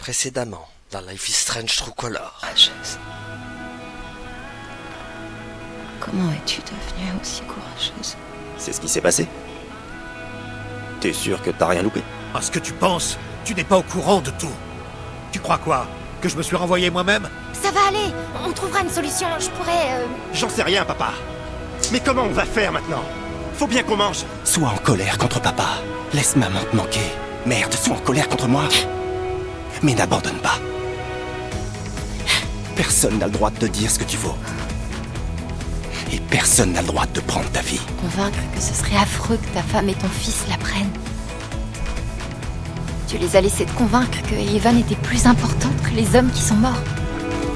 Précédemment, dans Life is Strange True Color. Courageuse. Comment es-tu devenue aussi courageuse? C'est ce qui s'est passé. T'es sûr que t'as rien loupé? À ce que tu penses, tu n'es pas au courant de tout. Tu crois quoi? Que je me suis renvoyé moi-même? Ça va aller, on trouvera une solution, je pourrais... J'en sais rien, papa. Mais comment on va faire maintenant? Faut bien qu'on mange. Sois en colère contre papa. Laisse maman te manquer. Merde, sois en colère contre moi. Mais n'abandonne pas. Personne n'a le droit de te dire ce que tu vaux. Et personne n'a le droit de te prendre ta vie. Convaincre que ce serait affreux que ta femme et ton fils la prennent. Tu les as laissés te convaincre que Evan était plus importante que les hommes qui sont morts.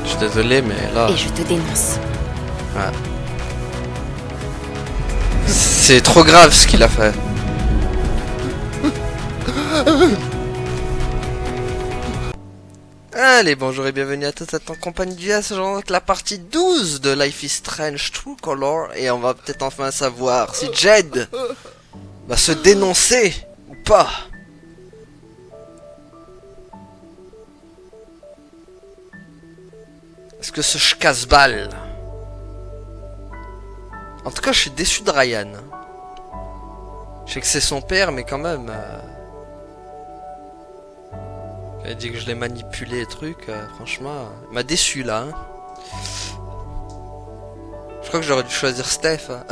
Je suis désolé, mais là... Et je te dénonce. Ouais. C'est trop grave ce qu'il a fait. Allez, bonjour et bienvenue à tous en compagnie du S, avec la partie 12 de Life is Strange True Color. Et on va peut-être enfin savoir si Jed va se dénoncer ou pas. Est-ce que ce casse-balle? En tout cas, je suis déçu de Ryan. Je sais que c'est son père, mais quand même... Il a dit que je l'ai manipulé et trucs, franchement, il m'a déçu là. Hein. Je crois que j'aurais dû choisir Steph. Hein.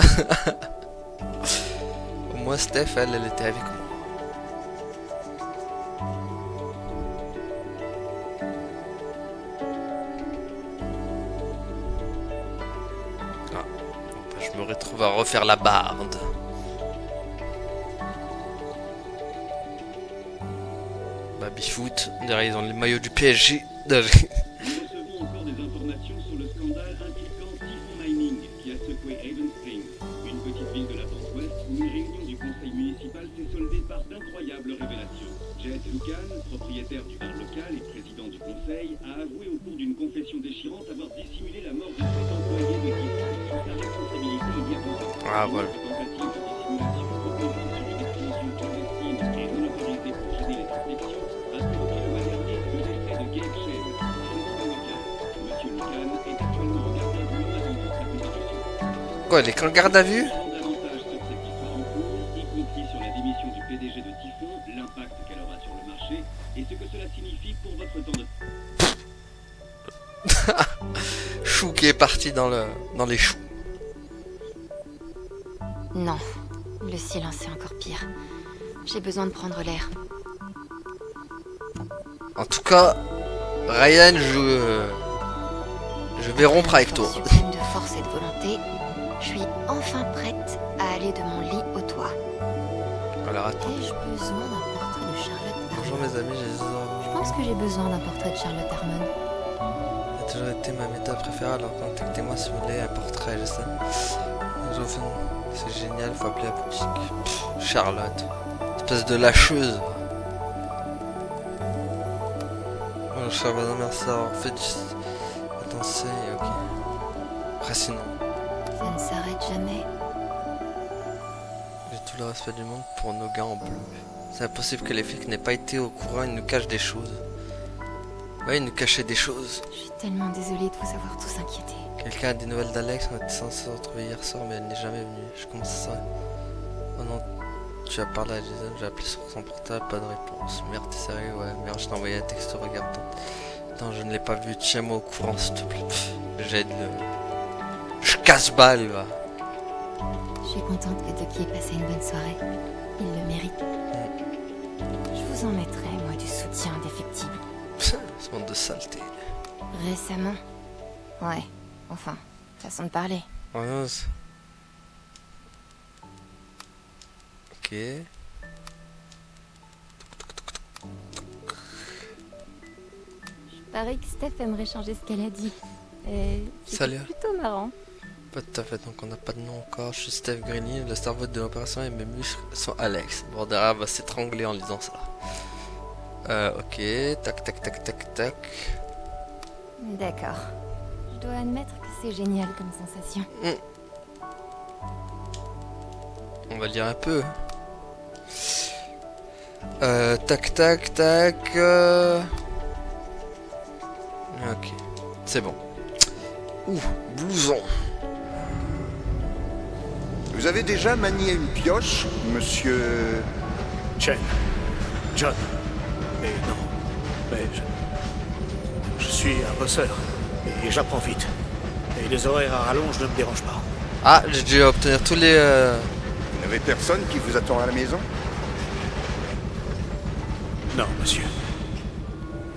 Au moins Steph, elle était avec moi. Ah. Je me retrouve à refaire la barde. Babyfoot, derrière ils ont les maillots du PSG. Nous recevons encore des informations sur le scandale impliquant Typhon Mining qui a secoué Haven Springs, une petite ville de la Northwest où une réunion du conseil municipal s'est soldée par d'incroyables révélations. Jed Lucan, propriétaire du bar local et président du conseil, a avoué au cours d'une confession déchirante avoir dissimulé la mort de cet employé de Typhon sous sa responsabilité il y a 2 ans. Ah voilà. Cette tentative de dissimulation reposant sur une explosion clandestine et non autorisée pour gêner les inspections a provoqué le mois dernier le décès de Gabe Shane, président local. Monsieur Lucan est actuellement en garde à vue avant toute sa comparution. Quoi, elle est qu'en garde à vue? Davantage sur cette histoire en cours, y compris sur la démission du PDG de Typhon, l'impact qu'elle aura sur le marché et ce que cela signifie pour votre temps de... Chou qui est parti dans les choux. Non, le silence est encore pire. J'ai besoin de prendre l'air. En tout cas, Ryan, je vais rompre avec toi. Suprême de force et de volonté, je suis enfin prête à aller de mon lit au toit. Alors attends. Ai-je besoin d'un portrait de Charlotte Harmon? Bonjour mes amis, Je pense que j'ai besoin d'un portrait de Charlotte Harmon. ça a toujours été ma méthode préférée, alors contactez-moi si vous voulez un portrait, je sais. C'est génial, faut appeler la boutique. Charlotte, espèce de lâcheuse. Bonjour Charlotte, merci d'avoir fait du... Attends, c'est... ok. Après sinon, Ça ne s'arrête jamais. j'ai tout le respect du monde pour nos gars en bleu. C'est impossible que les flics n'aient pas été au courant, ils nous cachent des choses. Ouais, ils nous cachaient des choses. Je suis tellement désolée de vous avoir tous inquiétés. Quelqu'un a des nouvelles d'Alex? On était censé se retrouver hier soir, mais elle n'est jamais venue. Je commence à ça. Oh non, tu as parlé à Jason, j'ai appelé sur son portable, pas de réponse. Merde, t'es sérieux? Ouais, merde, je t'ai envoyé un texto, regarde. Attends, je ne l'ai pas vu, tiens-moi au courant, s'il te plaît. J'aide le... Je casse-balle, va. Je suis contente que Ducky ait passé une bonne soirée. Il le mérite. Je vous en mettrai, moi, du soutien indéfectible. Ce monde de saleté. Récemment? Ouais, enfin, façon de parler. Oh non, c'est... Ok. Pareil que Steph aimerait changer ce qu'elle a dit. Salut. Plutôt marrant. Pas tout à fait, donc on n'a pas de nom encore. Je suis Steph Greeny, le cerveau de l'opération et mes muscles sont Alex. Bordera va s'étrangler en lisant ça. Ok, tac tac tac tac tac. D'accord. Je dois admettre que c'est génial comme sensation. On va lire un peu. Tac tac tac. Ok, c'est bon. Ouh, blouson. Vous avez déjà manié une pioche, monsieur... Chen. John. Mais non. Mais je suis un bosseur. Et j'apprends vite. Et les horaires à rallonge ne me dérangent pas. Ah, j'ai dû obtenir tous les... Vous n'avez personne qui vous attend à la maison? Non, monsieur.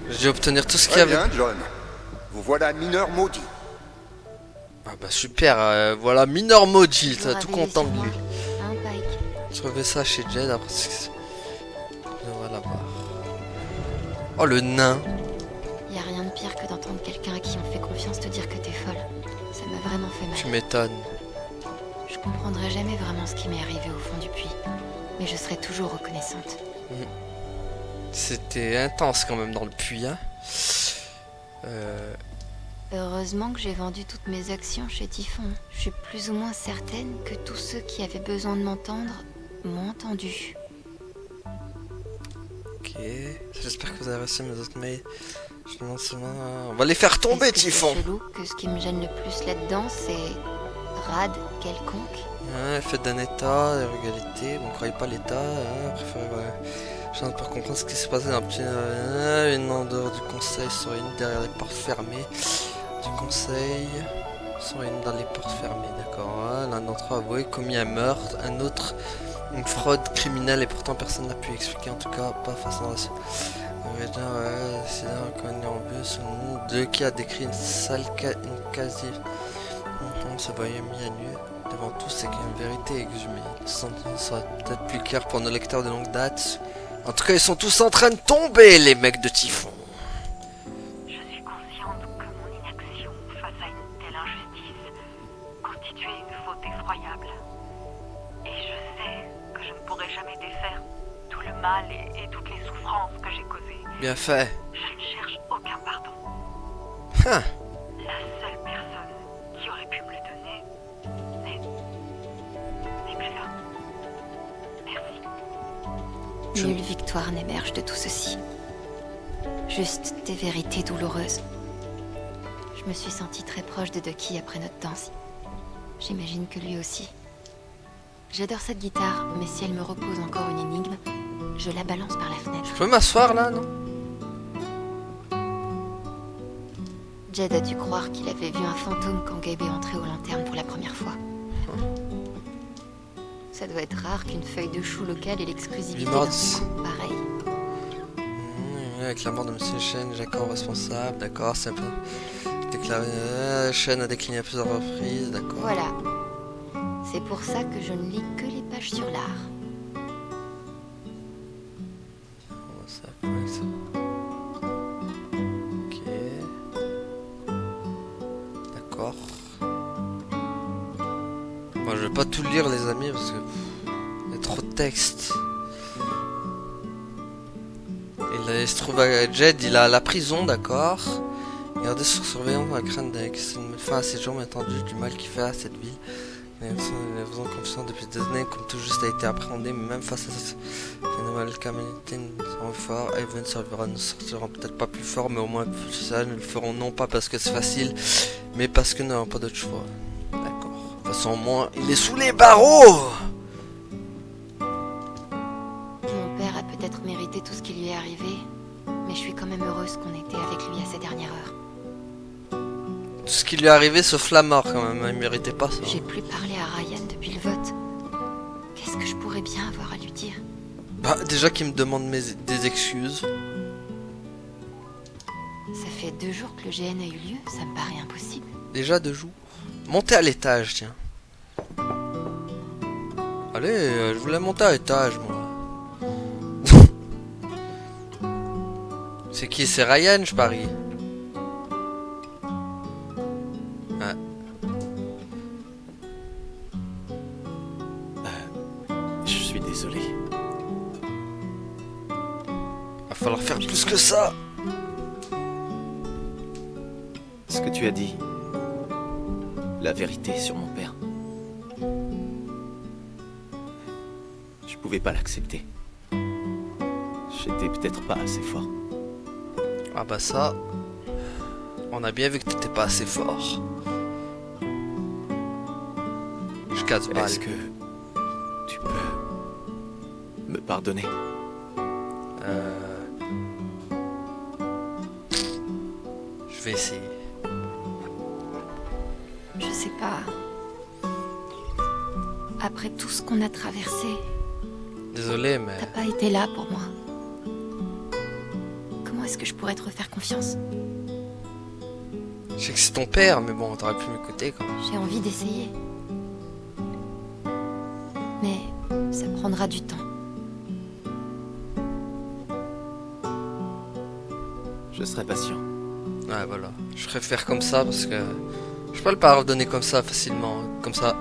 J'ai dû obtenir tout ce qu'il y Très avait. bien, John. Vous voilà mineur maudit. Ah bah super, voilà, mineur maudit, Vous t'es tout réveillez content sur de moi, lui. hein, Pike? Je trouvais ça chez Jed après ce que... On va la voir. Oh le nain. Y a rien de pire que d'entendre quelqu'un à qui on fait confiance te dire que t'es folle. Ça m'a vraiment fait mal. Tu m'étonnes. Je comprendrai jamais vraiment ce qui m'est arrivé au fond du puits. Mais je serai toujours reconnaissante. C'était intense quand même dans le puits, hein. Heureusement que j'ai vendu toutes mes actions chez Typhon. Je suis plus ou moins certaine que tous ceux qui avaient besoin de m'entendre m'ont entendu. Ok, j'espère que vous avez reçu mes autres mails. Je demande seulement... On va les faire tomber, Est-ce que Typhon. c'est chelou que ce qui me gêne le plus là-dedans, c'est... rade quelconque? Ouais, faites d'un état, d'irrégularité, vous ne croyez pas l'état, hein, préférez... Ouais. Je viens de pas comprendre ce qui s'est passé dans le petit... une en dehors du conseil, sur une derrière les portes fermées. Du conseil... Sur une dans les portes fermées, d'accord. Ouais, l'un d'entre eux a avoué commis un meurtre, un autre... Une fraude criminelle et pourtant personne n'a pu expliquer, en tout cas pas façon de... c'est un connu en bus, deux qui a décrit une sale une quasi... On se voyait mis à nu. Devant tout, c'est qu'une vérité exhumée. Le sentiment sera peut-être plus clair pour nos lecteurs de longue date. En tout cas, ils sont tous en train de tomber, les mecs de Typhon. Je suis consciente que mon inaction face à une telle injustice constituait une faute effroyable. Et je sais que je ne pourrai jamais défaire tout le mal et toutes les souffrances que j'ai causées. Bien fait. Je ne cherche aucun pardon. Hein. La seule personne qui aurait pu me le donner n'est plus là. Merci. Nulle victoire n'émerge de tout ceci. Juste des vérités douloureuses. Je me suis sentie très proche de Ducky après notre danse. J'imagine que lui aussi. J'adore cette guitare, mais si elle me repose encore une énigme, je la balance par la fenêtre. Je peux m'asseoir là, non? Jed a dû croire qu'il avait vu un fantôme quand Gabe est entré aux lanternes pour la première fois. Ça doit être rare qu'une feuille de chou locale ait l'exclusivité d'un coup pareil. Avec la mort de Monsieur Shen, Jacob responsable, d'accord, c'est un peu... Déclaré... Shen a décliné à plusieurs reprises, d'accord. Voilà. C'est pour ça que je ne lis que les pages sur l'art. Ça pourrait être ça. Ok. D'accord. Moi je vais pas tout lire les amis parce que il y a trop de texte. Il se trouve à Jed, il a la prison, d'accord. Gardez sur surveillance la crainte d'un fin à ces jours, mais entendu du mal qu'il fait à cette ville. Les faisant confiance depuis des années, comme tout juste a été appréhendé, mais même face à cette nouvelle calamité, nous serons forts. Even servira, nous sortirons peut-être pas plus forts, mais au moins plus ça, nous le ferons non pas parce que c'est facile, mais parce que nous n'avons pas d'autre choix. D'accord. De toute façon, au moins, il est sous les barreaux! Mon père a peut-être mérité tout ce qui lui est arrivé, mais je suis quand même heureuse qu'on était avec lui à ces dernières heures. Tout ce qui lui est arrivé sauf la mort quand même, il méritait pas ça. J'ai plus parlé à Ryan depuis le vote. Qu'est-ce que je pourrais bien avoir à lui dire? Bah, déjà qu'il me demande des excuses. Ça fait 2 jours que le GN a eu lieu, ça me paraît impossible. Déjà 2 jours. Montez à l'étage, tiens. Allez, je voulais monter à l'étage, moi. C'est qui? C'est Ryan, je parie. Ah. Je suis désolé. Va falloir faire plus que ça. Ce que tu as dit, la vérité sur mon père, je pouvais pas l'accepter. J'étais peut-être pas assez fort. Ah bah ça. On a bien vu que t'étais pas assez fort. Je casse balle. Est-ce que tu peux me pardonner? Je vais essayer. Je sais pas. Après tout ce qu'on a traversé, Désolé, mais... t'as pas été là pour moi. Comment est-ce que je pourrais te refaire confiance? Je sais que c'est ton père, mais bon, t'aurais pu m'écouter quand même. J'ai envie d'essayer. Mais ça prendra du temps. Je serai patient. Ouais, voilà. Je préfère comme ça parce que... Je peux le pardonner comme ça, facilement. Comme ça.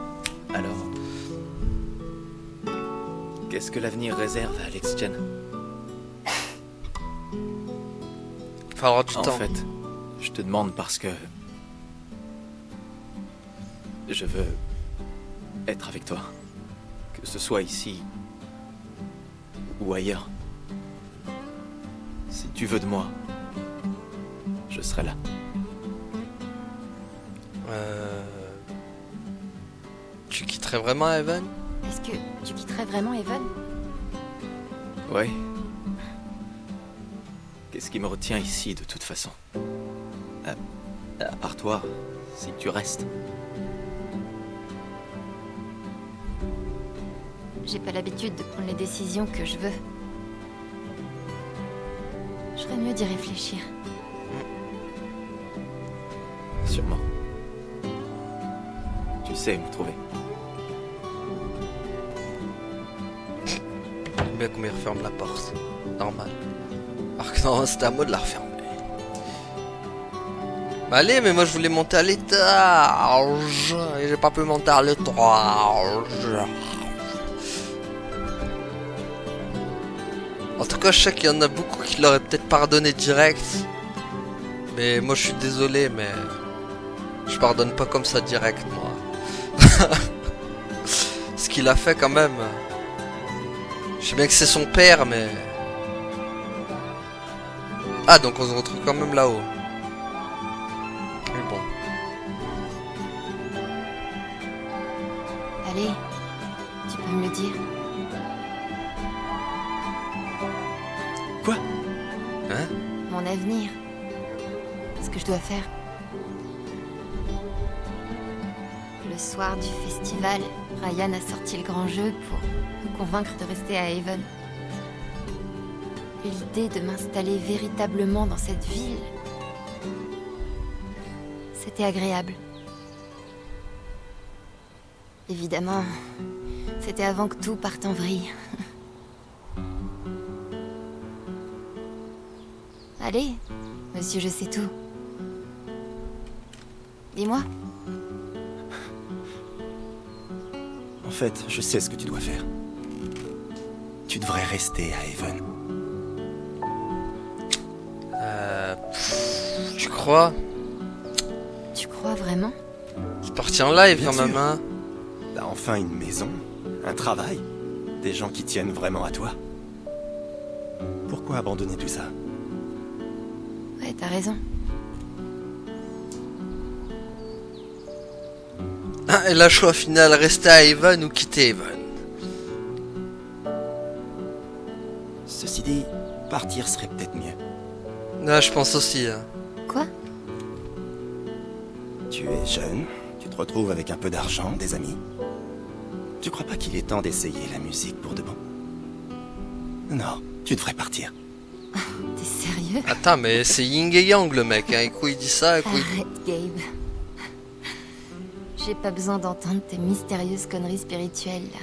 Alors, qu'est-ce que l'avenir réserve à Alex Chen? Il va falloir du En temps. fait, je te demande parce que je veux être avec toi, que ce soit ici ou ailleurs. Si tu veux de moi, je serai là. Tu quitterais vraiment Evan? Est-ce que tu quitterais vraiment Evan? Ouais. Qu'est-ce qui me retient ici de toute façon? À part toi, si tu restes. J'ai pas l'habitude de prendre les décisions que je veux. Je ferais mieux d'y réfléchir. Sûrement. Tu sais où me trouver. J'aime bien comment il referme la porte. Normal. Alors que non, c'était à moi de la refermer. Bah allez, mais moi je voulais monter à l'étage. Et j'ai pas pu monter à l'étage. En tout cas, je sais qu'il y en a beaucoup qui l'auraient peut-être pardonné direct. Mais moi je suis désolé, mais... Je pardonne pas comme ça direct, moi. Ce qu'il a fait quand même... Je sais bien que c'est son père, mais... Ah, donc on se retrouve quand même là-haut. Mais bon. Allez, tu peux me le dire. Quoi? Hein? Mon avenir. Ce que je dois faire. Le soir du festival, Ryan a sorti le grand jeu pour me convaincre de rester à Haven. L'idée de m'installer véritablement dans cette ville, c'était agréable. Évidemment, c'était avant que tout parte en vrille. Allez, monsieur, je sais tout. Dis-moi. En fait, je sais ce que tu dois faire. Tu devrais rester à Haven. Tu crois? Tu crois vraiment? C'est parti en live Bien quand même, sûr. hein? T'as enfin une maison, un travail, des gens qui tiennent vraiment à toi. Pourquoi abandonner tout ça? Ouais, t'as raison. Ah, et la choix final, rester à Haven ou quitter Haven? Ceci dit, partir serait peut-être mieux. Là, je pense aussi. Hein. Quoi? Tu es jeune, tu te retrouves avec un peu d'argent, des amis. Tu crois pas qu'il est temps d'essayer la musique pour de bon? Non, tu devrais partir. T'es sérieux? Attends, mais c'est Yin et Yang le mec, hein. Et quoi il dit ça, et quoi il... Arrête, Gabe. J'ai pas besoin d'entendre tes mystérieuses conneries spirituelles, là.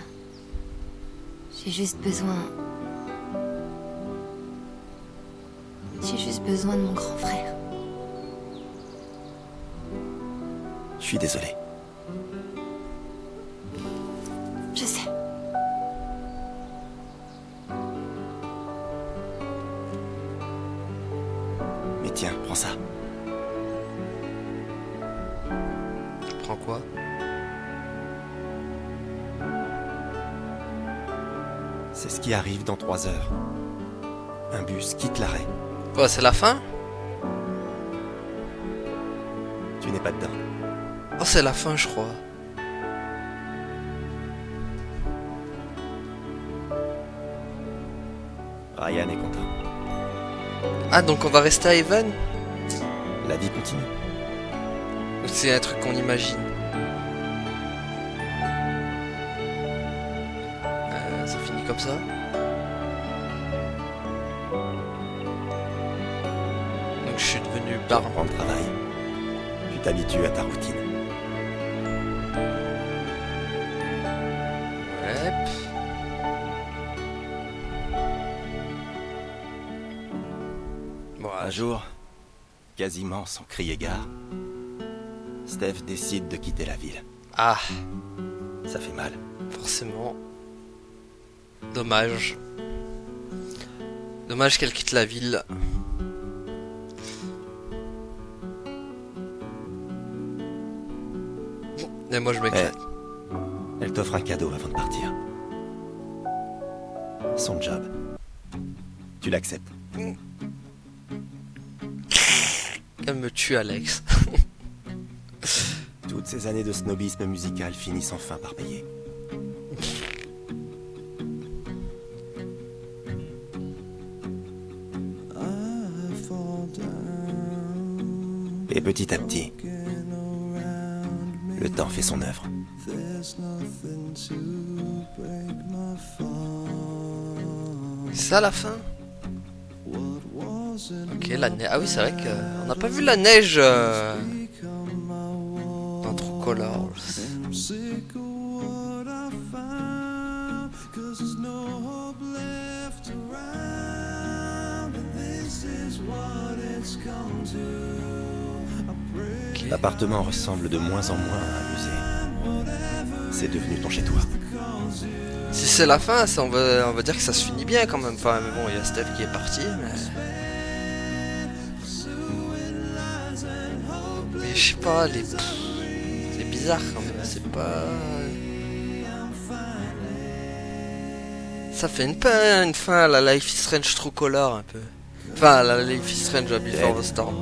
J'ai juste besoin... J'ai juste besoin de mon grand frère. Je suis désolé. Je sais. Mais tiens, prends ça. Tu prends quoi? C'est ce qui arrive dans 3 heures. Un bus quitte l'arrêt. Quoi, c'est la fin? Tu n'es pas dedans. Oh, c'est la fin, je crois. Ryan est content. Ah, donc on va rester à Haven? La vie continue. Ou c'est un truc qu'on imagine? Ça finit comme ça? Donc je suis devenu Tu barbe. reprends le travail. Tu t'habitues à ta routine. Ouais. Bon, Un jour, quasiment sans crier gare, Steph décide de quitter la ville. ah, Ça fait mal. forcément. Dommage. Dommage qu'elle quitte la ville. Et moi je m'éclate. Elle t'offre un cadeau avant de partir. Son job. Tu l'acceptes. Elle me tue, Alex. Toutes ces années de snobisme musical finissent enfin par payer. Et petit à petit, le temps fait son œuvre. C'est ça la fin? Ok, la neige. Ah oui, c'est vrai qu'on n'a pas vu la neige dans True Colors. Ok. L'appartement ressemble de moins en moins à un musée. C'est devenu ton chez-toi. Si c'est la fin, ça, on va dire que ça se finit bien quand même. Enfin, mais bon, il y a Steph qui est parti, mais je sais pas, c'est bizarre quand même. C'est pas. Ça fait une fin à la Life is Strange True Color un peu. Enfin, à la Life is Strange Before the Storm.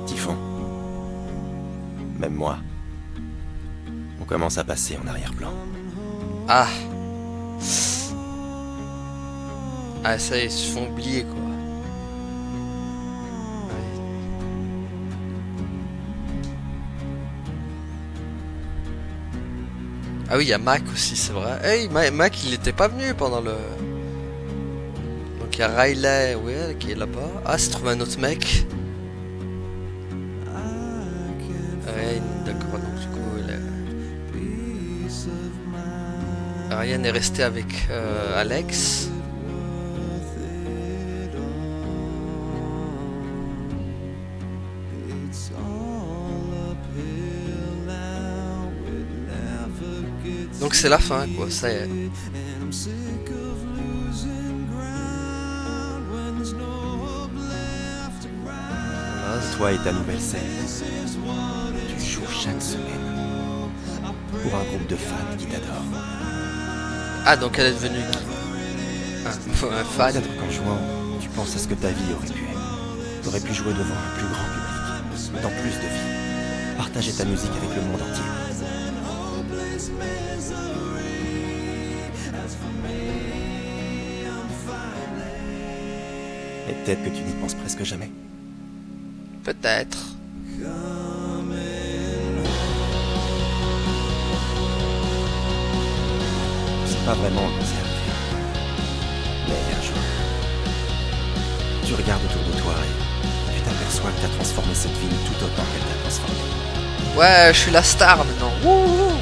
Typhon. Même moi. On commence à passer en arrière-plan. Ah. Ah, ça y est, ils se font oublier quoi. Ouais. Ah oui, il y a Mac aussi, c'est vrai. Hey, Mac, il était pas venu pendant le... Donc il y a Riley, ouais, qui est là-bas. Ah, c'est trouvé un autre mec. Ouais, d'accord, donc du coup, Ryan est resté avec Alex. Donc c'est la fin quoi, ça y est. Voilà, Toi et ta nouvelle scène. Tu joues chaque semaine. Pour un groupe de fans qui t'adorent. ah, donc elle est devenue un fan. Peut-être qu'en jouant, tu penses à ce que ta vie aurait pu être. T'aurais pu jouer devant un plus grand public, dans plus de vie. Partager ta musique avec le monde entier. Et peut-être que tu n'y penses presque jamais. Peut-être. C'est pas vraiment un concert. Mais un jour, tu regardes autour de toi et tu t'aperçois que t'as transformé cette ville tout autant qu'elle t'a transformé. Ouais, je suis la star maintenant. Wouhou.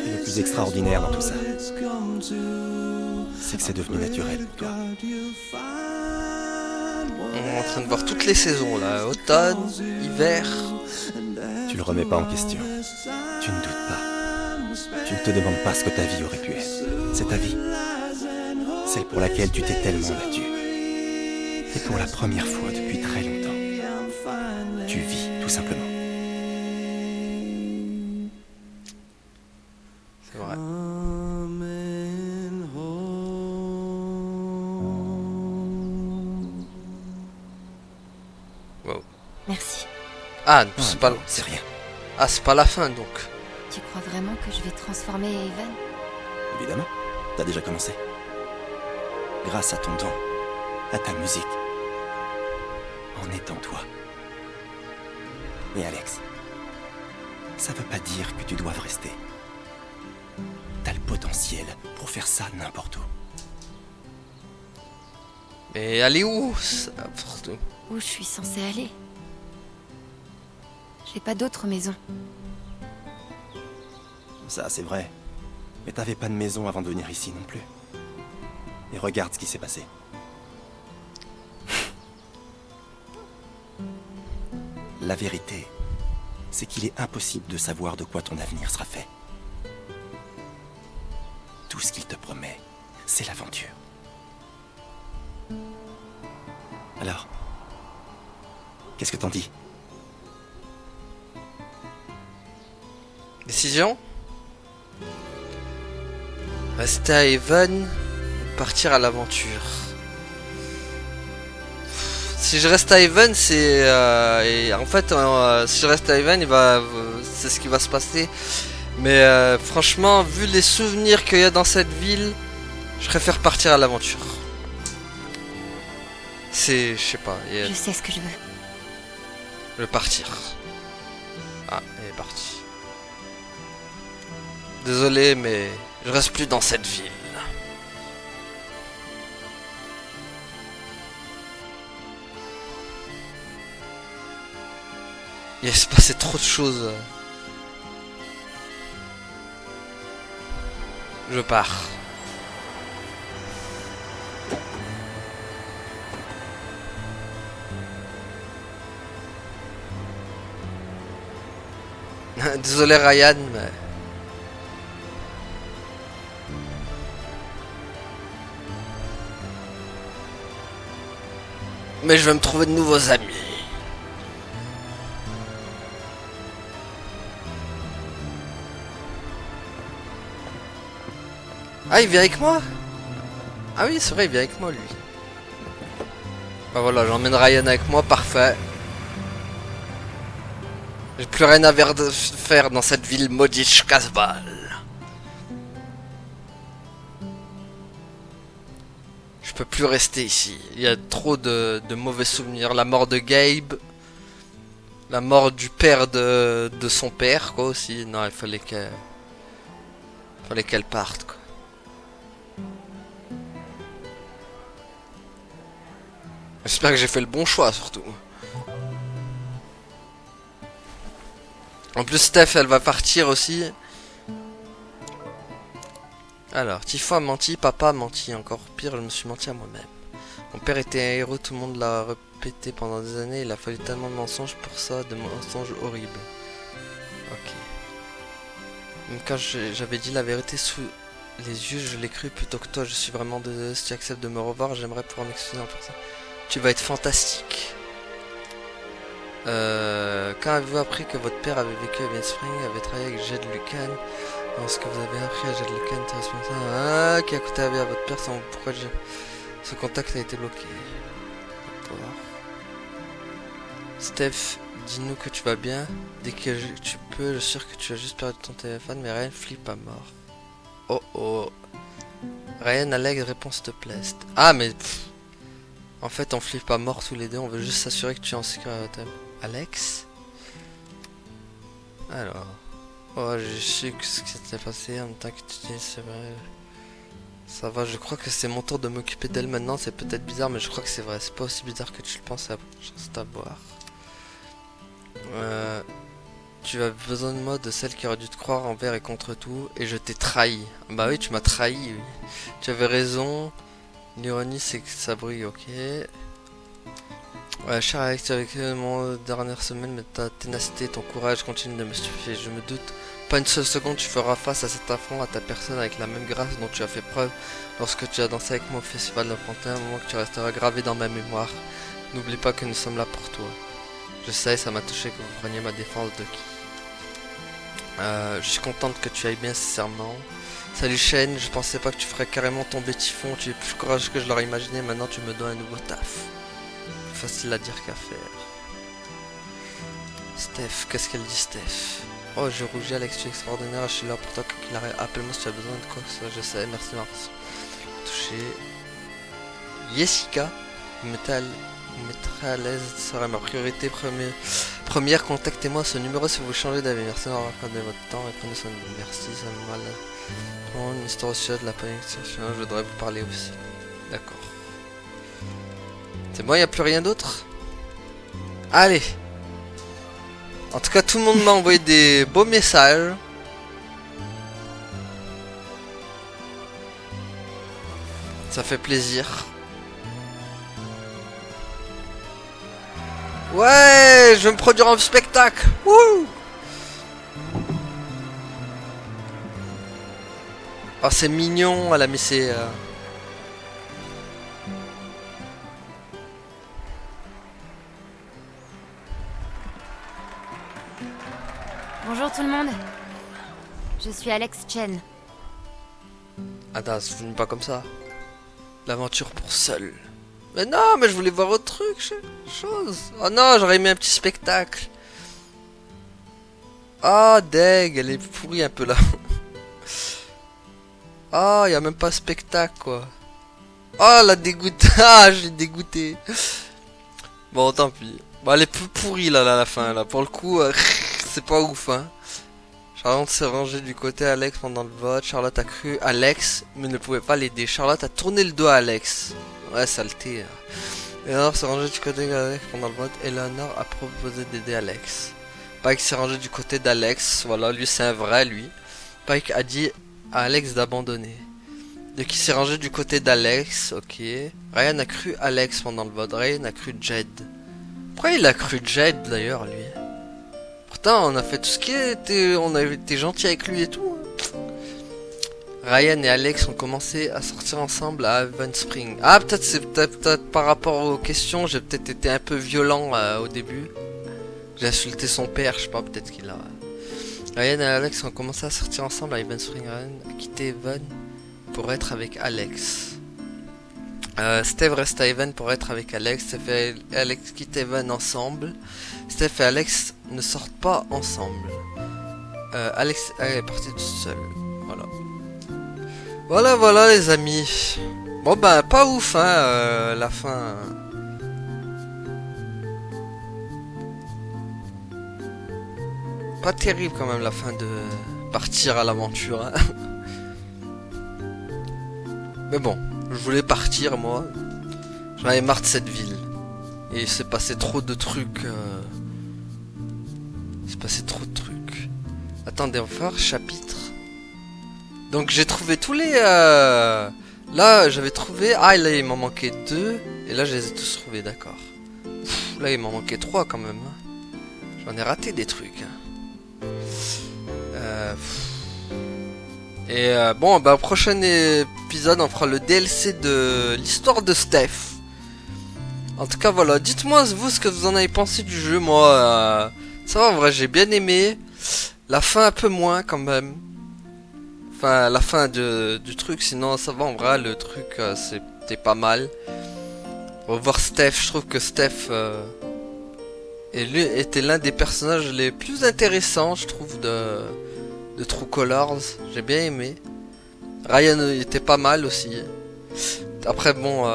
Et le plus extraordinaire dans tout ça, c'est que c'est devenu naturel pour toi. On est en train de voir toutes les saisons là, automne, hiver. Tu le remets pas en question. Tu ne doutes pas. Tu ne te demandes pas ce que ta vie aurait pu être. C'est ta vie. Celle pour laquelle tu t'es tellement battu. Et pour la première fois depuis très longtemps, tu vis tout simplement. Wow. Merci. Ah, Ah, c'est pas... non, c'est rien. Ah, c'est pas la fin, donc. Tu crois vraiment que je vais transformer Evan? Évidemment, t'as déjà commencé. Grâce à ton don, à ta musique, en étant toi. Et Alex, ça veut pas dire que tu doives rester. T'as le potentiel pour faire ça n'importe où. Mais allez où? Où je suis censée aller? J'ai pas d'autre maison. Ça, c'est vrai. Mais t'avais pas de maison avant de venir ici non plus. Et regarde ce qui s'est passé. La vérité, c'est qu'il est impossible de savoir de quoi ton avenir sera fait. Tout ce qu'il te promet, c'est l'aventure. Alors, qu'est-ce que t'en dis? Décision? Rester à Haven ou partir à l'aventure? Si je reste à Haven, c'est... et en fait, si je reste à Haven, c'est ce qui va se passer. Mais franchement, vu les souvenirs qu'il y a dans cette ville, je préfère partir à l'aventure. C'est... je sais pas. Je sais ce que je veux. Je vais partir. Ah, elle est partie. Désolé, mais je reste plus dans cette ville. Il se passait trop de choses. Je pars. Désolé Ryan, mais... mais je vais me trouver de nouveaux amis. Ah, il vient avec moi? Ah oui, c'est vrai, il vient avec moi, lui. Bah voilà, j'emmène Ryan avec moi, parfait. J'ai plus rien à faire dans cette ville maudite Casbah. Je peux plus rester ici. Il y a trop de mauvais souvenirs. La mort de Gabe. La mort du père de son père, quoi, aussi. Non, il fallait qu'elle parte, quoi. J'espère que j'ai fait le bon choix, surtout. En plus, Steph, elle va partir aussi. Alors, Tifo a menti, papa a menti. Encore pire, je me suis menti à moi-même. Mon père était un héros, tout le monde l'a répété pendant des années. Il a fallu tellement de mensonges pour ça, de mensonges horribles. Ok. Même quand j'avais dit la vérité sous les yeux, je l'ai cru plutôt que toi. Je suis vraiment désolé. Si tu acceptes de me revoir, j'aimerais pouvoir m'excuser en personne. Tu vas être fantastique. Quand avez-vous appris que votre père avait vécu à Event Spring, avait travaillé avec Jed Lucan? Dans ce que vous avez appris à Jed Lucan, t'es responsable. Qui a coûté la vie à votre père sans pourquoi ce contact a été bloqué. D'accord. Steph, dis-nous que tu vas bien. Dès que tu peux, je suis sûr que tu as juste perdu ton téléphone, mais Ryan flippe à mort. Oh oh. Ryan, Alex, réponds s'il te plaît. Ah, mais... en fait, on flippe pas mort tous les deux, on veut juste s'assurer que tu es en sécurité. Alex? Alors... oh, je sais que ce qui s'est passé en même temps que tu dis, c'est vrai. Ça va, je crois que c'est mon tour de m'occuper d'elle maintenant, c'est peut-être bizarre, mais je crois que c'est vrai. C'est pas aussi bizarre que tu le penses, à chance d'avoir. Tu as besoin de moi, de celle qui aurait dû te croire envers et contre tout, et je t'ai trahi. Bah oui, tu m'as trahi, oui. Tu avais raison. L'ironie, c'est que ça brille, ok. Ouais, cher Alex, tu as vécu mon dernière semaine, mais ta ténacité, ton courage continuent de me stupéfier. Je me doute, pas une seule seconde tu feras face à cet affront, à ta personne, avec la même grâce dont tu as fait preuve lorsque tu as dansé avec moi au festival de Pantin, un moment que tu resteras gravé dans ma mémoire. N'oublie pas que nous sommes là pour toi. Je sais, ça m'a touché que vous preniez ma défense de qui. Je suis contente que tu ailles bien, sincèrement. Salut Shane, je pensais pas que tu ferais carrément tomber Typhon, tu es plus courageux que je l'aurais imaginé, maintenant tu me donnes un nouveau taf. Plus facile à dire qu'à faire. Steph, qu'est-ce qu'elle dit Steph? Oh, je rougis Alex, tu es extraordinaire, je suis là pour toi quoi qu'il arrive. Appelle-moi si tu as besoin de quoi que ce soit, je sais, merci Mars. Touché. Jessica, me mettrait à l'aise, serait ma priorité première, contactez-moi à ce numéro si vous changez d'avis. Merci d'avoir accordé votre temps et prenez soin de vous. Merci, ça me mal. Oh, une histoire aussi de la connexion, je voudrais vous parler aussi. D'accord. C'est bon, il n'y a plus rien d'autre? Allez. En tout cas, tout le monde m'a envoyé des beaux messages. Ça fait plaisir. Ouais, je vais me produire un spectacle. Wouh! Oh, c'est mignon, elle a mis ses... Bonjour tout le monde. Je suis Alex Chen. Attends, ça finit pas comme ça. L'aventure pour seul. Mais non, mais je voulais voir autre truc, chose. Oh non, j'aurais aimé un petit spectacle. Ah, deg, elle est pourrie un peu là. Ah, y a même pas de spectacle quoi. Oh, la dégoûte. Ah, je l'ai dégoûté. Bon, tant pis. Bon, elle est plus pourrie là, à la fin là. Pour le coup, c'est pas ouf hein. Charlotte s'est rangée du côté Alex pendant le vote. Charlotte a cru Alex, mais ne pouvait pas l'aider. Charlotte a tourné le dos à Alex. Ouais, saleté. Eleanor s'est rangée du côté d'Alex pendant le vote. Eleanor a proposé d'aider Alex. Pike s'est rangé du côté d'Alex. Voilà, lui c'est un vrai, lui. Pike a dit à Alex d'abandonner. De qui s'est rangé du côté d'Alex. Ok. Ryan a cru Alex pendant le vote. Ryan a cru Jed. Pourquoi il a cru Jed d'ailleurs, lui? Pourtant, on a fait tout ce qui était... On a été gentil avec lui et tout. Ryan et Alex ont commencé à sortir ensemble à Haven Spring. Ah, peut-être c'est peut-être par rapport aux questions, j'ai peut-être été un peu violent au début. J'ai insulté son père, je sais pas, peut-être qu'il a... Ryan et Alex ont commencé à sortir ensemble à Haven Spring. Ryan a quitté Haven pour être avec Alex. Steve reste à Haven pour être avec Alex. Steph et Alex quittent Haven ensemble. Steph et Alex ne sortent pas ensemble. Alex est parti tout seul. Voilà. Voilà les amis. Bon bah pas ouf hein, la fin. Pas terrible quand même la fin de partir à l'aventure hein. Mais bon, je voulais partir moi. J'en avais marre de cette ville. Et il s'est passé trop de trucs. Il s'est passé trop de trucs. Attendez, on va faire chapitre. Donc j'ai trouvé tous les... Là j'avais trouvé... Ah là il m'en manquait 2. Et là je les ai tous trouvés, d'accord. Là il m'en manquait 3 quand même. J'en ai raté des trucs. Et bon bah au prochain épisode on fera le DLC de l'histoire de Steph. En tout cas voilà, dites-moi vous ce que vous en avez pensé du jeu. Moi ça va en vrai, j'ai bien aimé. La fin un peu moins quand même. Enfin la fin du truc, sinon ça va en vrai, le truc c'était pas mal. Revoir Steph, je trouve que Steph était l'un des personnages les plus intéressants je trouve de True Colors. J'ai bien aimé. Ryan était pas mal aussi. Après bon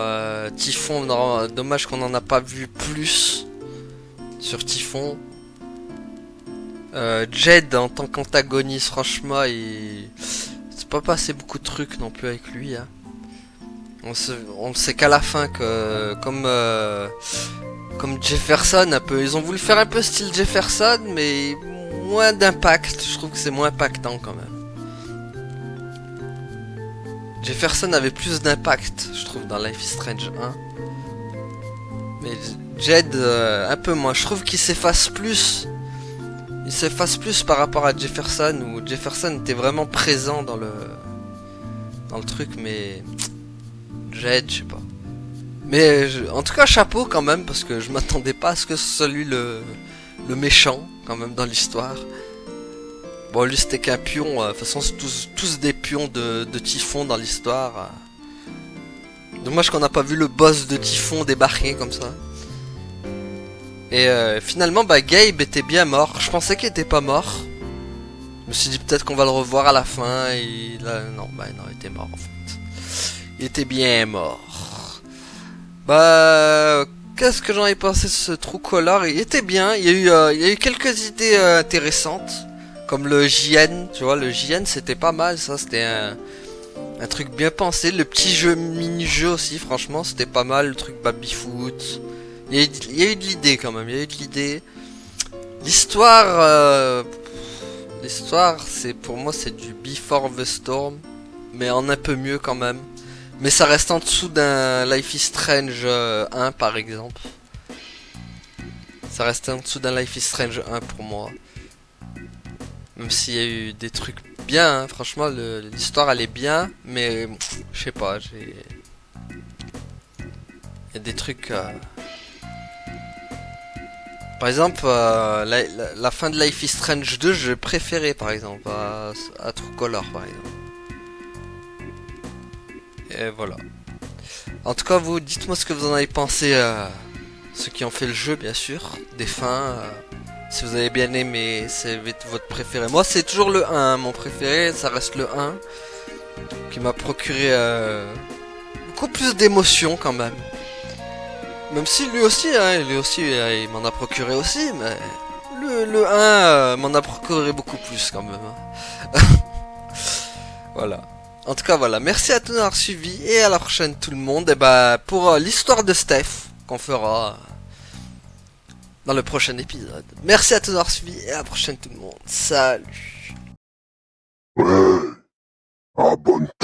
Typhon, non, dommage qu'on en a pas vu plus sur Typhon. Jed en tant qu'antagoniste, franchement il c'est pas passé beaucoup de trucs non plus avec lui hein. On sait qu'à la fin que comme Jefferson un peu, ils ont voulu faire un peu style Jefferson mais moins d'impact, je trouve que c'est moins impactant quand même. Jefferson avait plus d'impact, je trouve, dans Life is Strange 1. Mais Jed, un peu moins. Je trouve qu'il s'efface plus. Il s'efface plus par rapport à Jefferson, où Jefferson était vraiment présent dans le truc, mais... Jed, je sais pas. Mais en tout cas, chapeau quand même, parce que je m'attendais pas à ce que ce soit lui le méchant, quand même, dans l'histoire. Bon, lui c'était qu'un pion, de toute façon c'est tous des pions de Typhon dans l'histoire. Dommage qu'on n'a pas vu le boss de Typhon débarquer comme ça. Et finalement, bah, Gabe était bien mort. Je pensais qu'il était pas mort. Je me suis dit peut-être qu'on va le revoir à la fin. Et là, non, bah non, il était mort en fait. Il était bien mort. Bah, qu'est-ce que j'en ai pensé de ce True Color? Il était bien. Il y a eu quelques idées intéressantes. Comme le JN, tu vois, le JN c'était pas mal, ça, c'était un truc bien pensé. Le petit jeu, mini-jeu aussi, franchement, c'était pas mal, le truc baby-foot. Il y a eu de l'idée quand même, il y a eu de l'idée. L'histoire, c'est, pour moi, c'est du Before the Storm, mais en un peu mieux quand même. Mais ça reste en dessous d'un Life is Strange 1, par exemple. Ça reste en dessous d'un Life is Strange 1 pour moi. Même s'il y a eu des trucs bien, hein. Franchement, l'histoire elle est bien, mais je sais pas, il y a des trucs... Par exemple, la fin de Life is Strange 2, je préférais par exemple à True Color par exemple. Et voilà. En tout cas, vous dites-moi ce que vous en avez pensé, ceux qui ont fait le jeu bien sûr, des fins... Si vous avez bien aimé, c'est votre préféré. Moi, c'est toujours le 1, mon préféré, ça reste le 1. Qui m'a procuré beaucoup plus d'émotions quand même. Même si lui aussi, il m'en a procuré aussi, mais le 1 m'en a procuré beaucoup plus quand même. Hein. Voilà. En tout cas, voilà. Merci à tous d'avoir suivi et à la prochaine tout le monde. Et bah, pour l'histoire de Steph, qu'on fera... dans le prochain épisode. Merci à tous d'avoir suivi et à la prochaine tout le monde. Salut. Ouais, abonne-toi.